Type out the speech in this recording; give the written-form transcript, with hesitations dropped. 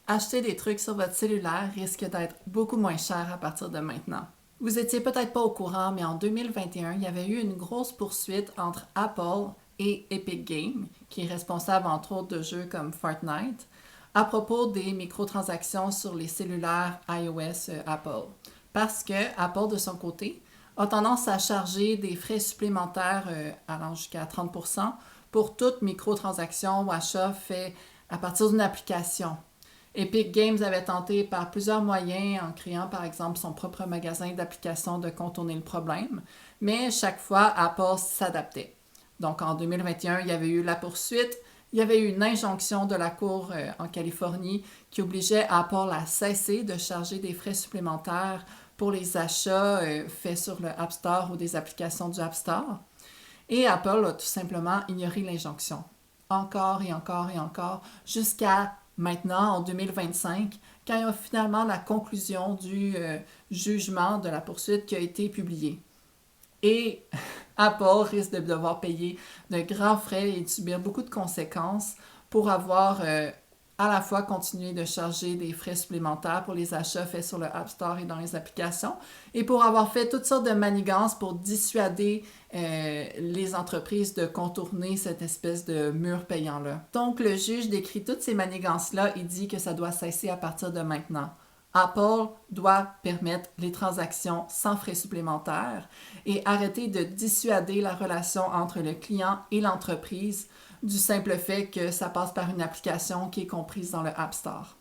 Acheter des trucs sur votre cellulaire risque d'être beaucoup moins cher à partir de maintenant. Vous étiez peut-être pas au courant, mais en 2021, il y avait eu une grosse poursuite entre Apple et Epic Games, qui est responsable entre autres de jeux comme Fortnite, à propos des microtransactions sur les cellulaires iOS Apple. Parce que Apple, de son côté, a tendance à charger des frais supplémentaires allant jusqu'à 30% pour toute microtransaction ou achat fait à partir d'une application. Epic Games avait tenté par plusieurs moyens, en créant par exemple son propre magasin d'applications, de contourner le problème, mais chaque fois, Apple s'adaptait. Donc en 2021, il y avait eu la poursuite, il y avait eu une injonction de la Cour en Californie qui obligeait Apple à cesser de charger des frais supplémentaires pour les achats faits sur le App Store ou des applications du App Store. Et Apple a tout simplement ignoré l'injonction. Encore et encore et encore, jusqu'à maintenant, en 2025, quand il y a finalement la conclusion du jugement de la poursuite qui a été publiée. Et Apple risque de devoir payer de grands frais et de subir beaucoup de conséquences pour avoir à la fois continué de charger des frais supplémentaires pour les achats faits sur le App Store et dans les applications, et pour avoir fait toutes sortes de manigances pour dissuader les entreprises de contourner cette espèce de mur payant-là. Donc le juge décrit toutes ces manigances-là et dit que ça doit cesser à partir de maintenant. Apple doit permettre les transactions sans frais supplémentaires et arrêter de dissuader la relation entre le client et l'entreprise du simple fait que ça passe par une application qui est comprise dans le App Store.